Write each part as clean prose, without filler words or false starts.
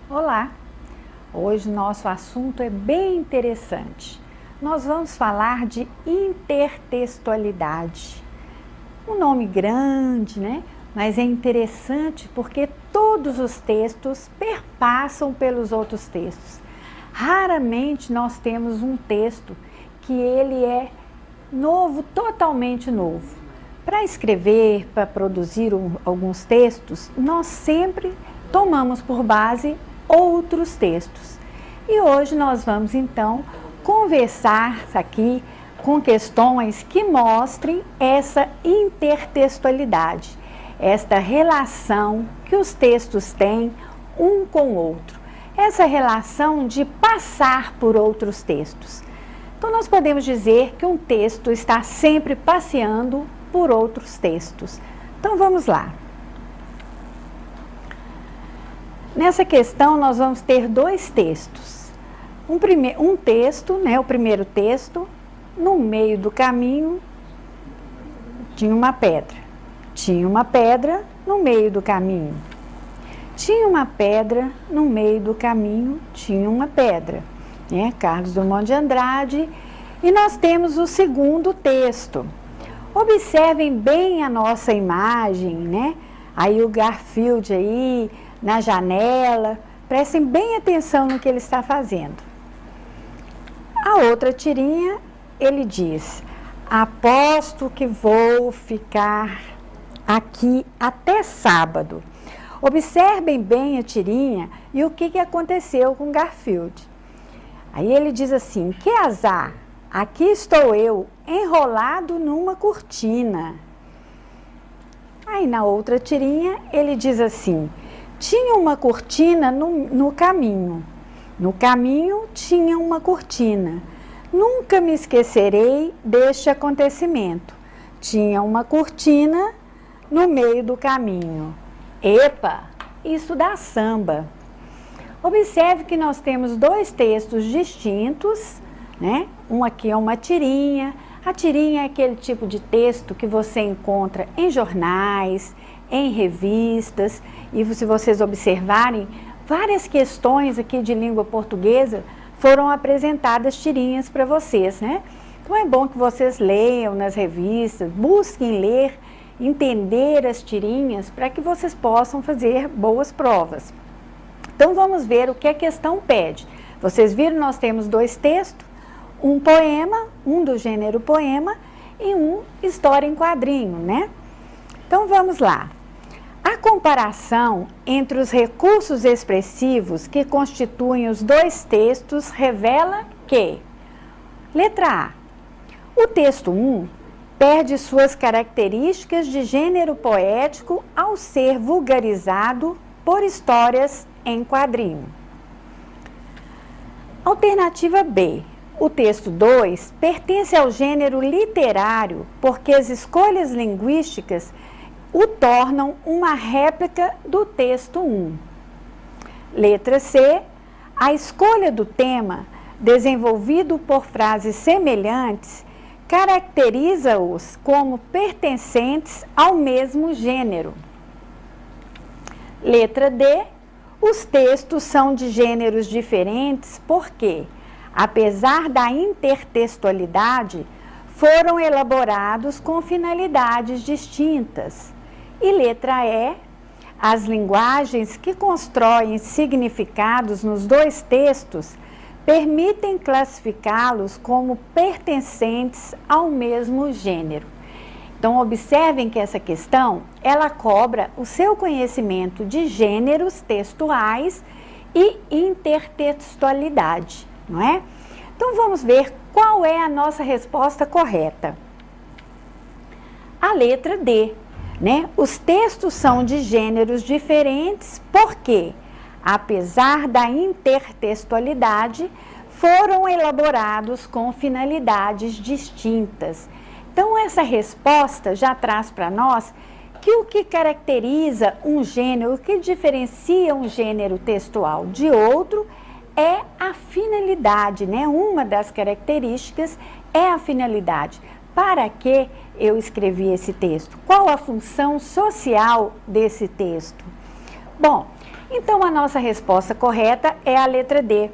Olá! Hoje nosso assunto é bem interessante. Nós vamos falar de intertextualidade. Um nome grande, né? Mas é interessante porque todos os textos perpassam pelos outros textos. Raramente nós temos um texto que ele é novo, totalmente novo. Para escrever, para produzir alguns textos, nós sempre tomamos por base outros textos. E hoje nós vamos então conversar aqui com questões que mostrem essa intertextualidade, esta relação que os textos têm um com o outro, essa relação de passar por outros textos. Então nós podemos dizer que um texto está sempre passeando por outros textos. Então vamos lá. Nessa questão nós vamos ter dois textos. Um texto, né, o primeiro texto, no meio do caminho tinha uma pedra. Tinha uma pedra no meio do caminho. Tinha uma pedra no meio do caminho, tinha uma pedra. Né? Carlos Drummond de Andrade. E nós temos o segundo texto. Observem bem a nossa imagem, né? Aí o Garfield aí na janela, prestem bem atenção no que ele está fazendo. A outra tirinha, ele diz: aposto que vou ficar aqui até sábado. Observem bem a tirinha e o que aconteceu com Garfield. Aí ele diz assim: que azar, aqui estou eu enrolado numa cortina. Aí na outra tirinha ele diz assim: tinha uma cortina no caminho. No caminho tinha uma cortina. Nunca me esquecerei deste acontecimento. Tinha uma cortina no meio do caminho. Epa, isso dá samba. Observe que nós temos dois textos distintos, né? Um aqui é uma tirinha. A tirinha é aquele tipo de texto que você encontra em jornais, em revistas, e se vocês observarem, várias questões aqui de língua portuguesa foram apresentadas tirinhas para vocês, né? Então é bom que vocês leiam nas revistas, busquem ler, entender as tirinhas para que vocês possam fazer boas provas. Então vamos ver o que a questão pede. Vocês viram, nós temos dois textos, um poema, um do gênero poema e um história em quadrinho, né? Então vamos lá. A comparação entre os recursos expressivos que constituem os dois textos revela que, letra A, o texto 1 perde suas características de gênero poético ao ser vulgarizado por histórias em quadrinho. Alternativa B, o texto 2 pertence ao gênero literário porque as escolhas linguísticas o tornam uma réplica do texto 1. Letra C, a escolha do tema, desenvolvido por frases semelhantes, caracteriza-os como pertencentes ao mesmo gênero. Letra D, os textos são de gêneros diferentes porque, apesar da intertextualidade, foram elaborados com finalidades distintas. E letra E, as linguagens que constroem significados nos dois textos permitem classificá-los como pertencentes ao mesmo gênero. Então, observem que essa questão, ela cobra o seu conhecimento de gêneros textuais e intertextualidade, não é? Então, vamos ver qual é a nossa resposta correta. A letra D, né? Os textos são de gêneros diferentes porque, apesar da intertextualidade, foram elaborados com finalidades distintas. Então, essa resposta já traz para nós que o que caracteriza um gênero, o que diferencia um gênero textual de outro é a finalidade, né? Uma das características é a finalidade. Para que eu escrevi esse texto? Qual a função social desse texto? Bom, então a nossa resposta correta é a letra D.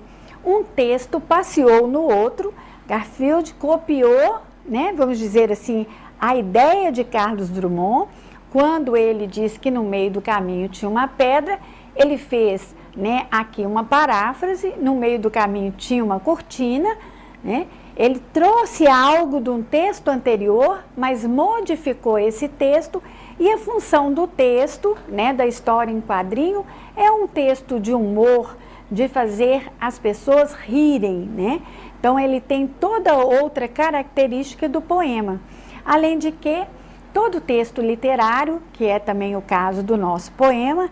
Um texto passeou no outro, Garfield copiou, né, vamos dizer assim, a ideia de Carlos Drummond, quando ele disse que no meio do caminho tinha uma pedra, ele fez, né, aqui uma paráfrase, no meio do caminho tinha uma cortina, né, ele trouxe algo de um texto anterior, mas modificou esse texto, e a função do texto, né, da história em quadrinho, é um texto de humor, de fazer as pessoas rirem, né? Então ele tem toda outra característica do poema. Além de que todo texto literário, que é também o caso do nosso poema,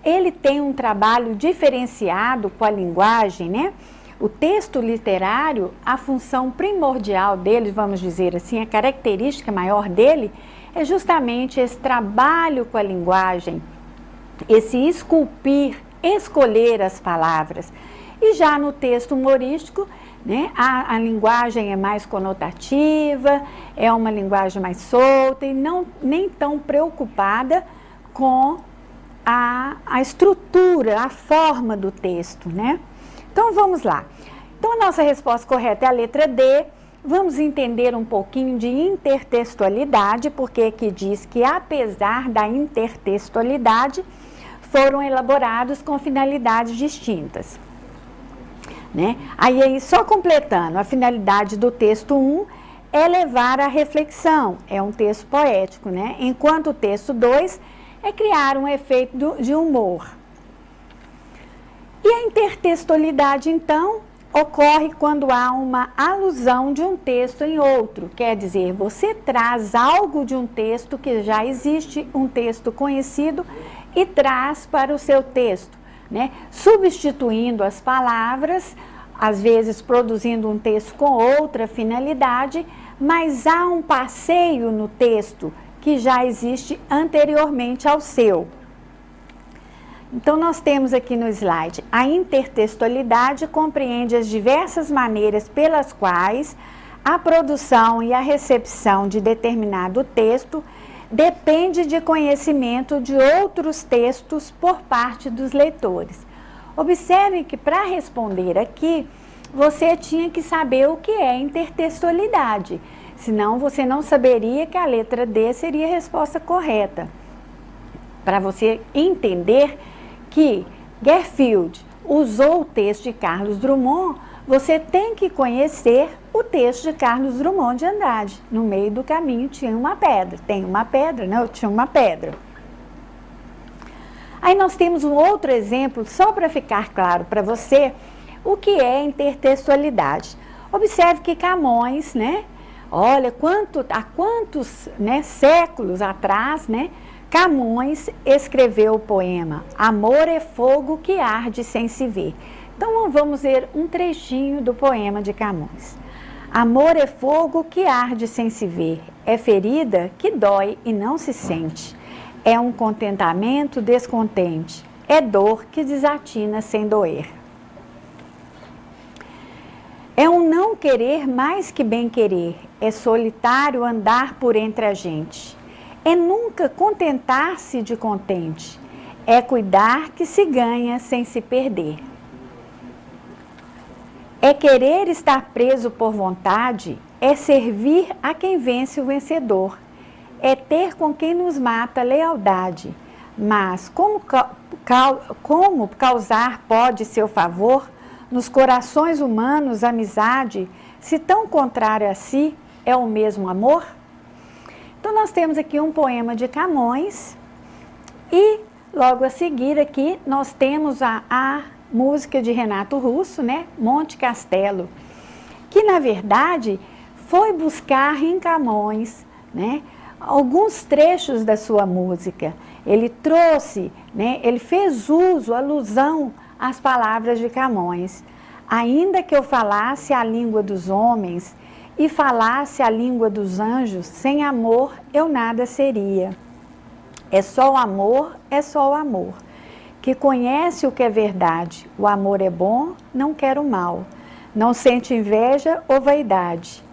ele tem um trabalho diferenciado com a linguagem, né? O texto literário, a função primordial dele, vamos dizer assim, a característica maior dele, é justamente esse trabalho com a linguagem, esse esculpir, escolher as palavras. E já no texto humorístico, né, a linguagem é mais conotativa, é uma linguagem mais solta e nem tão preocupada com a estrutura, a forma do texto, né? Então vamos lá. Então a nossa resposta correta é a letra D. Vamos entender um pouquinho de intertextualidade, porque aqui diz que apesar da intertextualidade, foram elaborados com finalidades distintas. Né? Aí só completando, a finalidade do texto 1 é levar à reflexão, é um texto poético, né? Enquanto o texto 2 é criar um efeito de humor. E a intertextualidade, então, ocorre quando há uma alusão de um texto em outro, quer dizer, você traz algo de um texto que já existe, um texto conhecido, e traz para o seu texto, né? Substituindo as palavras, às vezes produzindo um texto com outra finalidade, mas há um passeio no texto que já existe anteriormente ao seu. Então, nós temos aqui no slide, a intertextualidade compreende as diversas maneiras pelas quais a produção e a recepção de determinado texto depende de conhecimento de outros textos por parte dos leitores. Observe que para responder aqui, você tinha que saber o que é intertextualidade, senão você não saberia que a letra D seria a resposta correta. Para você entender que Garfield usou o texto de Carlos Drummond, você tem que conhecer o texto de Carlos Drummond de Andrade. No meio do caminho tinha uma pedra. Tem uma pedra, né? Tinha uma pedra. Aí nós temos um outro exemplo, só para ficar claro para você, o que é intertextualidade. Observe que Camões, né? Olha, há quantos, né, séculos atrás, né? Camões escreveu o poema Amor é fogo que arde sem se ver. Então vamos ver um trechinho do poema de Camões. Amor é fogo que arde sem se ver, é ferida que dói e não se sente, é um contentamento descontente, é dor que desatina sem doer. É um não querer mais que bem querer, é solitário andar por entre a gente, é nunca contentar-se de contente, é cuidar que se ganha sem se perder. É querer estar preso por vontade, é servir a quem vence o vencedor, é ter com quem nos mata lealdade, mas como causar pode seu favor nos corações humanos amizade, se tão contrário a si é o mesmo amor? Então nós temos aqui um poema de Camões e logo a seguir aqui nós temos a música de Renato Russo, né? Monte Castelo, que na verdade foi buscar em Camões, né, alguns trechos da sua música. Ele trouxe, né, ele fez uso, alusão às palavras de Camões. Ainda que eu falasse a língua dos homens e falasse a língua dos anjos, sem amor eu nada seria. É só o amor, que conhece o que é verdade. O amor é bom, não quer o mal, não sente inveja ou vaidade.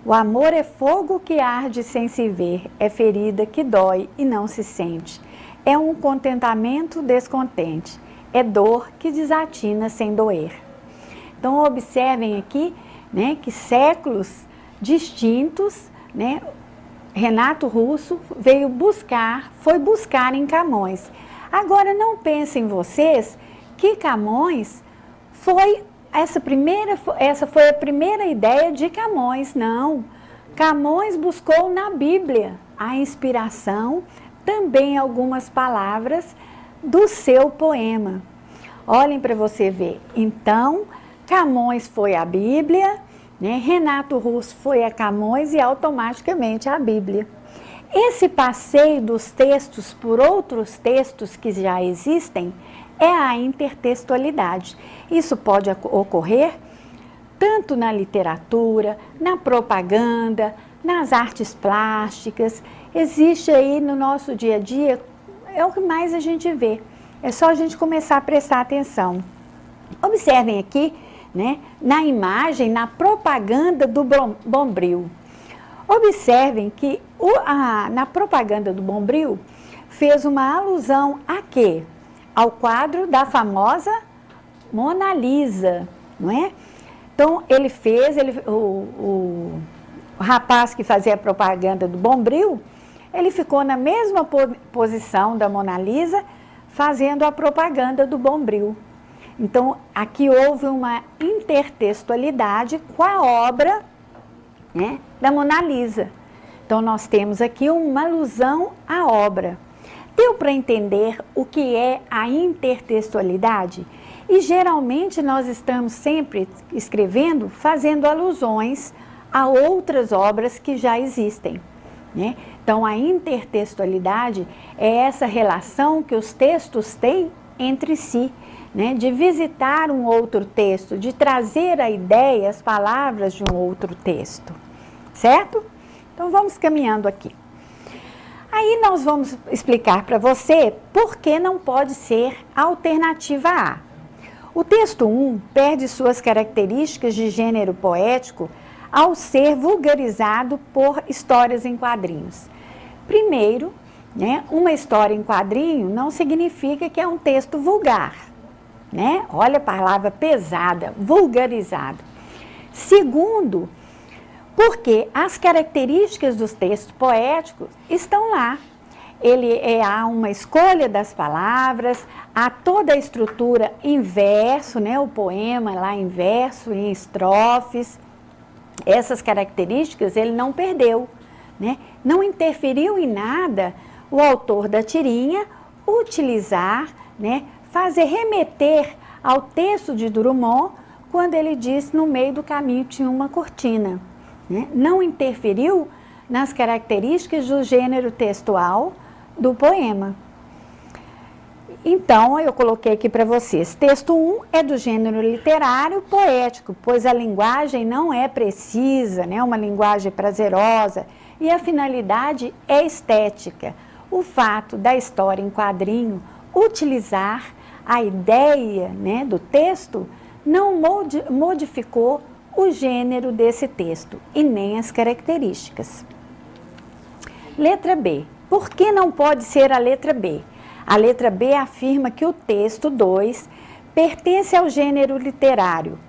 O amor é fogo que arde sem se ver, é ferida que dói e não se sente. é um contentamento descontente, é dor que desatina sem doer. Então, observem aqui, né, que séculos distintos, né, Renato Russo foi buscar em Camões. Agora, não pensem vocês que Camões essa foi a primeira ideia de Camões, não. Camões buscou na Bíblia a inspiração, também algumas palavras do seu poema. Olhem para você ver. Então, Camões foi a Bíblia, né? Renato Russo foi a Camões e automaticamente a Bíblia. Esse passeio dos textos por outros textos que já existem é a intertextualidade. Isso pode ocorrer tanto na literatura, na propaganda, nas artes plásticas. Existe aí no nosso dia a dia, é o que mais a gente vê. É só a gente começar a prestar atenção. Observem aqui, né, na imagem, na propaganda do Bombril. Observem que na propaganda do Bombril fez uma alusão a quê? Ao quadro da famosa Mona Lisa, não é? Então, o rapaz que fazia a propaganda do Bombril, ele ficou na mesma posição da Mona Lisa, fazendo a propaganda do Bombril. Então, aqui houve uma intertextualidade com a obra, né, da Mona Lisa. Então, nós temos aqui uma alusão à obra. Deu para entender o que é a intertextualidade? E geralmente nós estamos sempre escrevendo, fazendo alusões a outras obras que já existem, né? Então, a intertextualidade é essa relação que os textos têm entre si, né? De visitar um outro texto, de trazer a ideia, as palavras de um outro texto, certo? Então, vamos caminhando aqui. Aí nós vamos explicar para você por que não pode ser a alternativa A. O texto 1 perde suas características de gênero poético ao ser vulgarizado por histórias em quadrinhos. Primeiro, né, uma história em quadrinho não significa que é um texto vulgar, né? Olha a palavra pesada, vulgarizado. Segundo, porque as características dos textos poéticos estão lá. Há uma escolha das palavras, há toda a estrutura em verso, né? O poema lá em verso, em estrofes. Essas características ele não perdeu, né? Não interferiu em nada o autor da tirinha utilizar, né? Fazer remeter ao texto de Drummond quando ele diz no meio do caminho tinha uma cortina. Não interferiu nas características do gênero textual do poema. Então, eu coloquei aqui para vocês. Texto 1 é do gênero literário poético, pois a linguagem não é precisa, né? Uma linguagem prazerosa, e a finalidade é estética. O fato da história em quadrinho utilizar a ideia, né, do texto não modificou o gênero desse texto e nem as características. Letra B. Por que não pode ser a letra B? A letra B afirma que o texto 2 pertence ao gênero literário,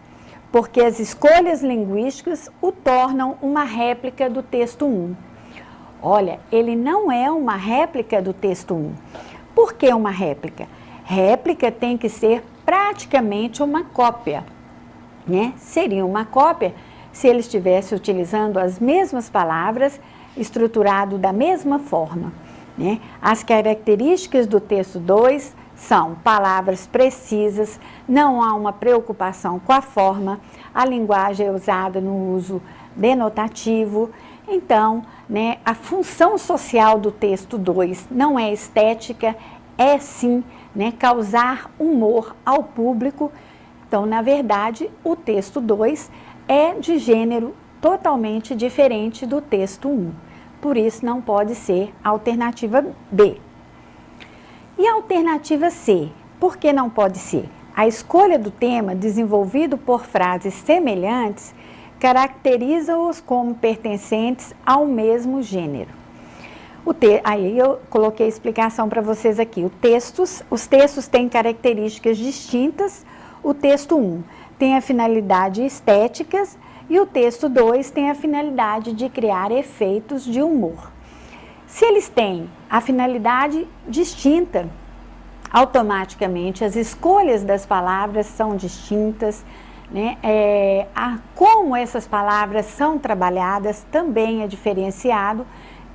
porque as escolhas linguísticas o tornam uma réplica do texto 1. Olha, ele não é uma réplica do texto 1. Por que uma réplica? Réplica tem que ser praticamente uma cópia, né? Seria uma cópia se ele estivesse utilizando as mesmas palavras, estruturado da mesma forma, né? As características do texto 2 são palavras precisas, não há uma preocupação com a forma, a linguagem é usada no uso denotativo. Então, né, a função social do texto 2 não é estética, é sim, né, causar humor ao público. Então, na verdade, o texto 2 é de gênero totalmente diferente do texto 1. Por isso, não pode ser a alternativa B. E a alternativa C? Por que não pode ser? A escolha do tema, desenvolvido por frases semelhantes, caracteriza-os como pertencentes ao mesmo gênero. Aí eu coloquei a explicação para vocês aqui. Os textos têm características distintas. O texto 1 tem a finalidade estética e o texto 2 tem a finalidade de criar efeitos de humor. Se eles têm a finalidade distinta, automaticamente as escolhas das palavras são distintas, né? Como essas palavras são trabalhadas também é diferenciado.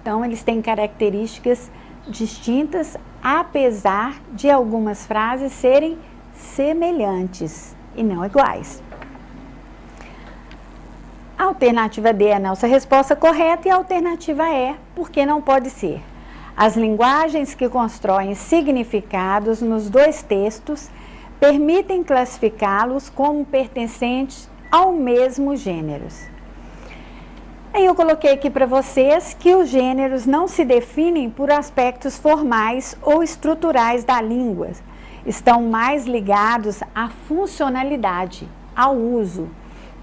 Então, eles têm características distintas, apesar de algumas frases serem semelhantes e não iguais. A alternativa D é a nossa resposta correta e a alternativa E, porque não pode ser. As linguagens que constroem significados nos dois textos permitem classificá-los como pertencentes ao mesmo gênero. Aí eu coloquei aqui para vocês que os gêneros não se definem por aspectos formais ou estruturais da língua. Estão mais ligados à funcionalidade, ao uso,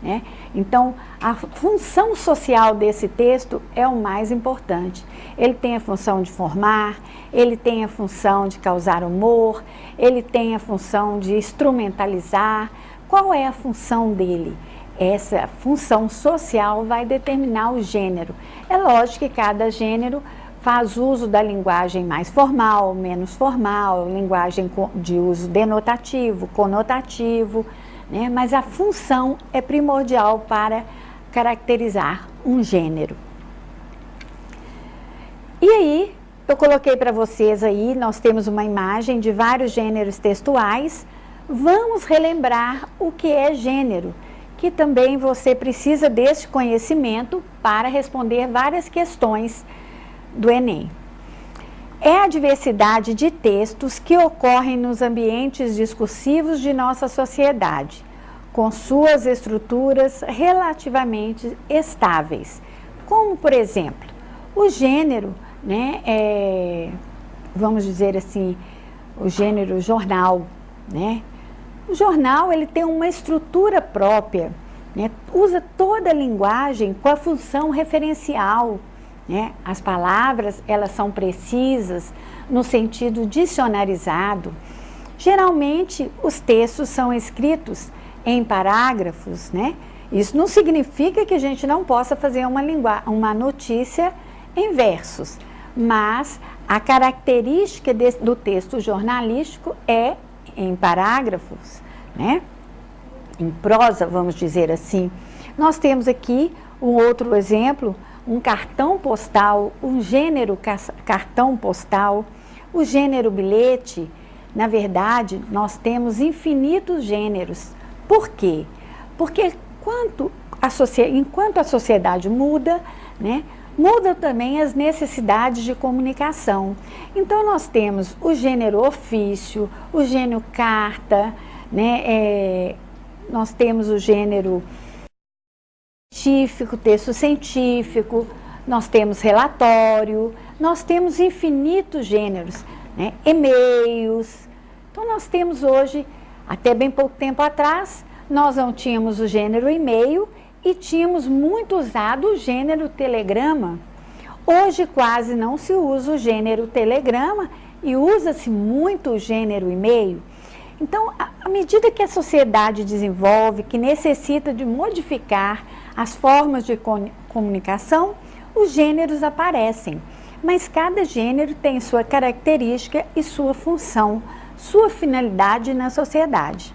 né? Então, a função social desse texto é o mais importante. Ele tem a função de formar, ele tem a função de causar humor, ele tem a função de instrumentalizar. Qual é a função dele? Essa função social vai determinar o gênero. É lógico que cada gênero faz uso da linguagem mais formal, menos formal, linguagem de uso denotativo, conotativo, né? Mas a função é primordial para caracterizar um gênero. E aí, eu coloquei para vocês aí, nós temos uma imagem de vários gêneros textuais. Vamos relembrar o que é gênero, que também você precisa deste conhecimento para responder várias questões do Enem. É a diversidade de textos que ocorrem nos ambientes discursivos de nossa sociedade, com suas estruturas relativamente estáveis. Como, por exemplo, o gênero, né, vamos dizer assim, o gênero jornal, né? O jornal, ele tem uma estrutura própria, né? Usa toda a linguagem com a função referencial, né? As palavras, elas são precisas no sentido dicionarizado. Geralmente, os textos são escritos em parágrafos, né? Isso não significa que a gente não possa fazer uma notícia em versos, mas a característica do texto jornalístico é em parágrafos, né? Em prosa, vamos dizer assim. Nós temos aqui um outro exemplo, um cartão postal, um gênero cartão postal, o gênero bilhete. Na verdade, nós temos infinitos gêneros. Por quê? Porque enquanto a sociedade muda, né, mudam também as necessidades de comunicação. Então, nós temos o gênero ofício, o gênero carta, né, nós temos o gênero científico, texto científico, nós temos relatório, nós temos infinitos gêneros, né, e-mails. Então, nós temos hoje, até bem pouco tempo atrás, nós não tínhamos o gênero e-mail e tínhamos muito usado o gênero telegrama. Hoje quase não se usa o gênero telegrama e usa-se muito o gênero e-mail. Então, à medida que a sociedade desenvolve, que necessita de modificar as formas de comunicação, os gêneros aparecem. Mas cada gênero tem sua característica e sua função, sua finalidade na sociedade.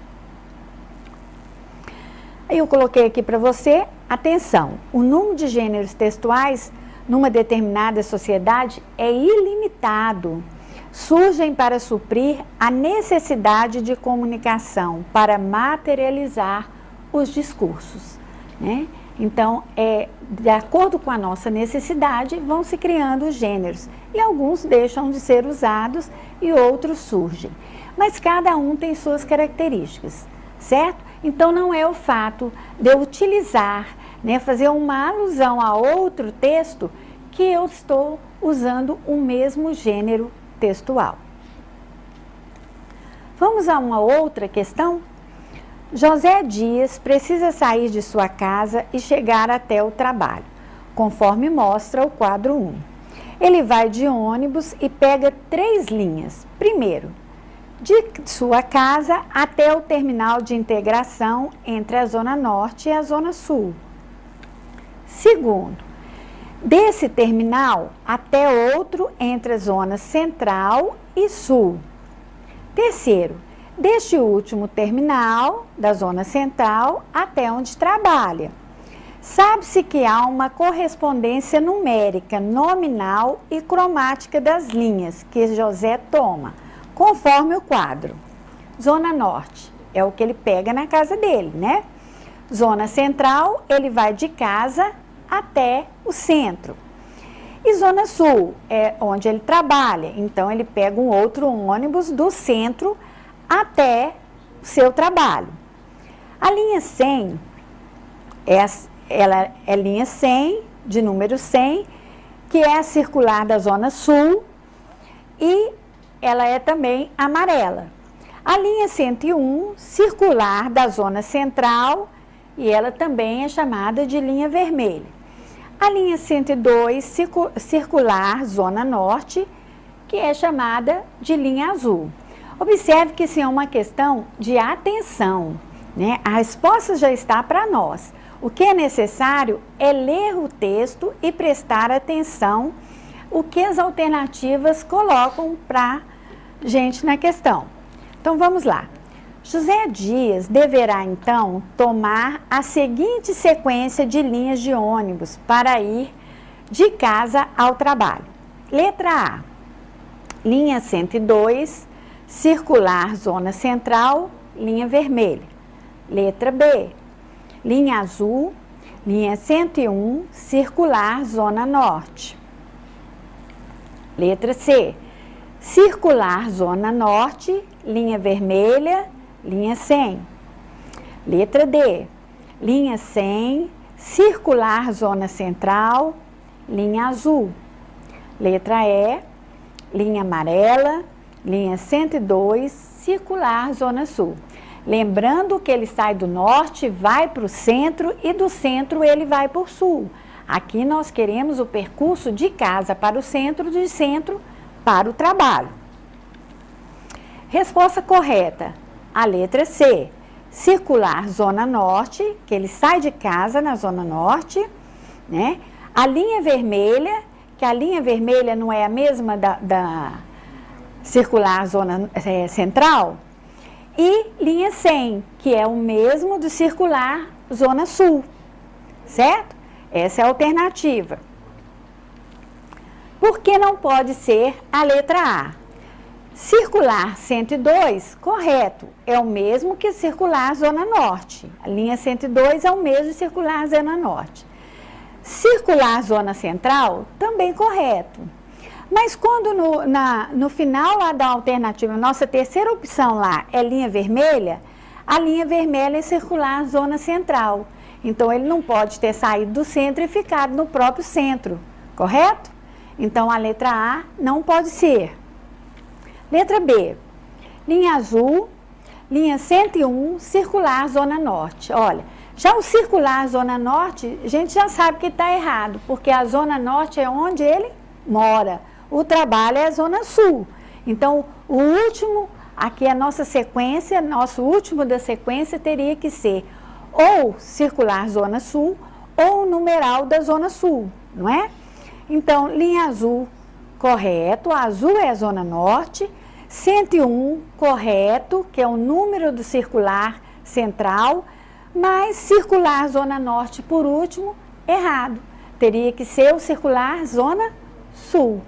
Aí eu coloquei aqui para você, atenção, o número de gêneros textuais numa determinada sociedade é ilimitado. Surgem para suprir a necessidade de comunicação, para materializar os discursos, né? Então, de acordo com a nossa necessidade, vão se criando os gêneros. E alguns deixam de ser usados e outros surgem. Mas cada um tem suas características, certo? Então, não é o fato de eu utilizar, né, fazer uma alusão a outro texto que eu estou usando o mesmo gênero textual. Vamos a uma outra questão? José Dias precisa sair de sua casa e chegar até o trabalho, conforme mostra o quadro 1. Ele vai de ônibus e pega 3 linhas. Primeiro, de sua casa até o terminal de integração entre a Zona Norte e a Zona Sul. Segundo, desse terminal até outro entre a Zona Central e Sul. Terceiro, deste último terminal da Zona Central até onde trabalha. Sabe-se que há uma correspondência numérica, nominal e cromática das linhas que José toma, conforme o quadro. Zona Norte é o que ele pega na casa dele, né? Zona Central, ele vai de casa até o centro. E Zona Sul é onde ele trabalha, então ele pega um outro ônibus do centro até o seu trabalho. A linha 100 ela é linha 100, de número 100, que é a circular da Zona Sul, e ela é também amarela. A linha 101, circular da Zona Central, e ela também é chamada de linha vermelha. A linha 102, circular Zona Norte, que é chamada de linha azul. Observe que isso é uma questão de atenção, né? A resposta já está para nós. O que é necessário é ler o texto e prestar atenção o que as alternativas colocam para gente na questão. Então vamos lá. José Dias deverá então tomar a seguinte sequência de linhas de ônibus para ir de casa ao trabalho. Letra A, linha 102, circular Zona Central, linha vermelha. Letra B, linha azul, linha 101, circular Zona Norte. Letra C, circular Zona Norte, linha vermelha, linha 100. Letra D, linha 100, circular Zona Central, linha azul. Letra E, linha amarela, linha 102, circular Zona Sul. Lembrando que ele sai do norte, vai para o centro e do centro ele vai para o sul. Aqui nós queremos o percurso de casa para o centro, de centro para o trabalho. Resposta correta, a letra C, circular Zona Norte, que ele sai de casa na Zona Norte, né? A linha vermelha, que a linha vermelha não é a mesma da circular Zona Central, e linha 100, que é o mesmo do circular Zona Sul, certo? Essa é a alternativa. Por que não pode ser a letra A? Circular 102, correto, é o mesmo que circular Zona Norte. A linha 102 é o mesmo que circular Zona Norte. Circular Zona Central, também correto. Mas quando no final lá da alternativa, nossa terceira opção lá é linha vermelha, a linha vermelha é circular Zona Central. Então, ele não pode ter saído do centro e ficado no próprio centro, correto? Então, a letra A não pode ser. Letra B, linha azul, linha 101, circular Zona Norte. Olha, já o circular Zona Norte, a gente já sabe que está errado, porque a Zona Norte é onde ele mora. O trabalho é a Zona Sul. Então, o último, aqui a nossa sequência, nosso último da sequência teria que ser ou circular Zona Sul ou o numeral da Zona Sul, não é? Então, linha azul, correto, a azul é a Zona Norte, 101, correto, que é o número do circular central, mas circular Zona Norte, por último, errado. Teria que ser o circular Zona Sul.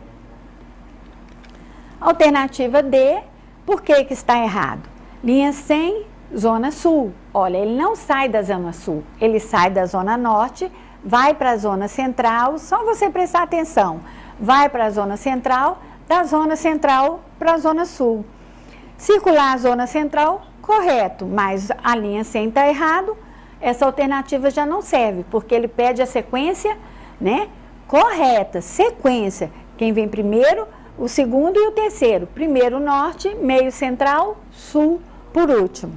Alternativa D, por que está errado? Linha 100, Zona Sul. Olha, ele não sai da Zona Sul, ele sai da Zona Norte, vai para a Zona Central, só você prestar atenção, vai para a Zona Central, da Zona Central para a Zona Sul. Circular a Zona Central, correto, mas a linha 100 está errado, essa alternativa já não serve, porque ele pede a sequência, né, correta, sequência, quem vem primeiro, o segundo e o terceiro, primeiro norte, meio central, sul, por último.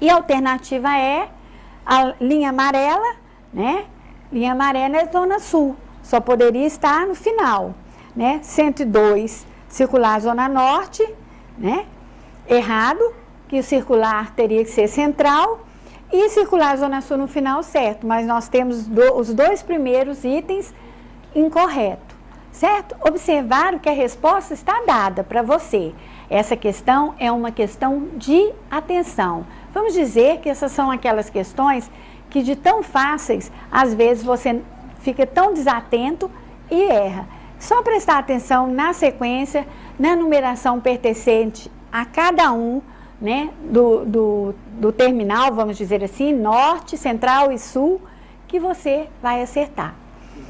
E a alternativa é a linha amarela, né? Linha amarela é Zona Sul. só poderia estar no final, né? 102, circular zona norte, né? Errado, que o circular teria que ser central, e circular zona sul no final, certo, mas nós temos os dois primeiros itens incorreto, certo? Observaram que a resposta está dada para você. Essa questão é uma questão de atenção. Vamos dizer que essas são aquelas questões que de tão fáceis, às vezes você fica tão desatento e erra. Só prestar atenção na sequência, na numeração pertencente a cada um, né, do terminal, vamos dizer assim, norte, central e sul, que você vai acertar,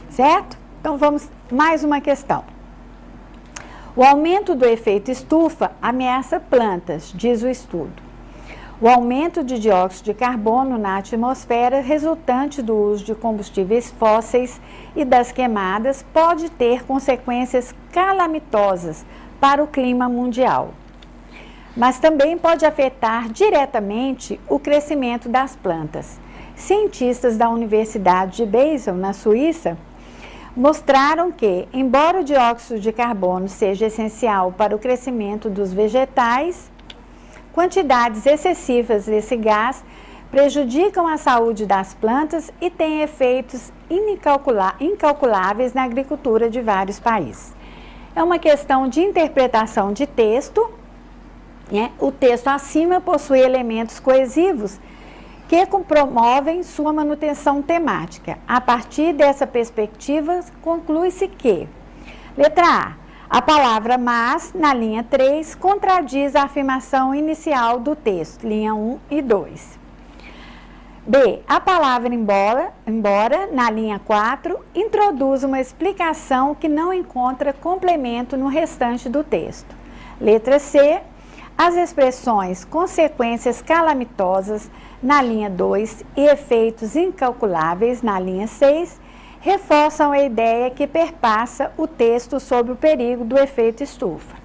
certo? Então, vamos mais uma questão. O aumento do efeito estufa ameaça plantas, diz o estudo. O aumento de dióxido de carbono na atmosfera resultante do uso de combustíveis fósseis e das queimadas pode ter consequências calamitosas para o clima mundial, mas também pode afetar diretamente o crescimento das plantas. Cientistas da Universidade de Basel, na Suíça, mostraram que, embora o dióxido de carbono seja essencial para o crescimento dos vegetais, quantidades excessivas desse gás prejudicam a saúde das plantas e têm efeitos incalculáveis na agricultura de vários países. É uma questão de interpretação de texto, né? O texto acima possui elementos coesivos que promovem sua manutenção temática. A partir dessa perspectiva, conclui-se que, letra A palavra mas, na linha 3, contradiz a afirmação inicial do texto, linha 1 e 2. B, a palavra embora, na linha 4, introduz uma explicação que não encontra complemento no restante do texto. Letra C, as expressões consequências calamitosas, na linha 2, e efeitos incalculáveis, na linha 6, reforçam a ideia que perpassa o texto sobre o perigo do efeito estufa.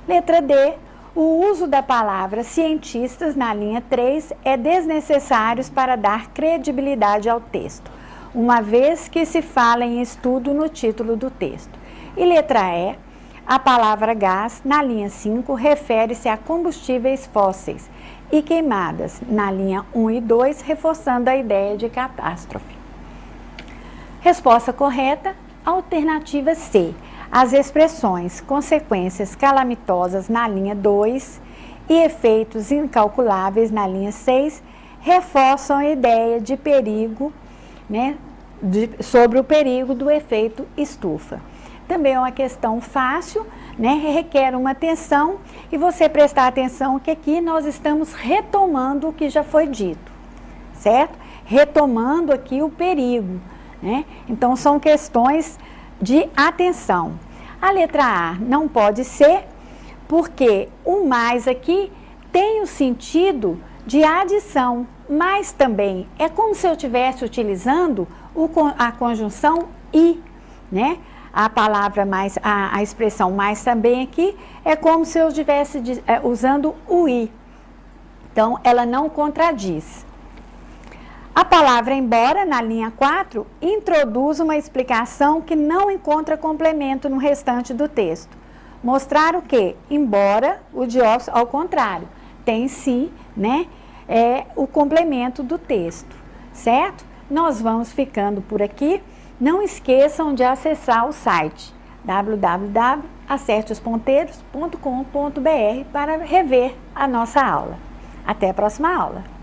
Letra D, o uso da palavra cientistas, na linha 3, é desnecessário para dar credibilidade ao texto, uma vez que se fala em estudo no título do texto. E letra E, a palavra gás, na linha 5, refere-se a combustíveis fósseis e queimadas, na linha 1 e 2, reforçando a ideia de catástrofe. Resposta correta, alternativa C. As expressões consequências calamitosas, na linha 2, e efeitos incalculáveis, na linha 6, reforçam a ideia de perigo, né, sobre o perigo do efeito estufa. Também é uma questão fácil, né, requer uma atenção e você prestar atenção que aqui nós estamos retomando o que já foi dito, certo? Retomando aqui o perigo, né? Então, são questões de atenção. A letra A não pode ser, porque o mais aqui tem o sentido de adição, mas também é como se eu estivesse utilizando a conjunção e, né? A palavra mais, a expressão mais também aqui é como se eu estivesse usando o i. Então, ela não contradiz. A palavra embora, na linha 4, introduz uma explicação que não encontra complemento no restante do texto. Mostrar o quê? Embora o dióxido, ao contrário, tem sim, né, o complemento do texto, certo? Nós vamos ficando por aqui. Não esqueçam de acessar o site www.acerteosponteiros.com.br para rever a nossa aula. Até a próxima aula!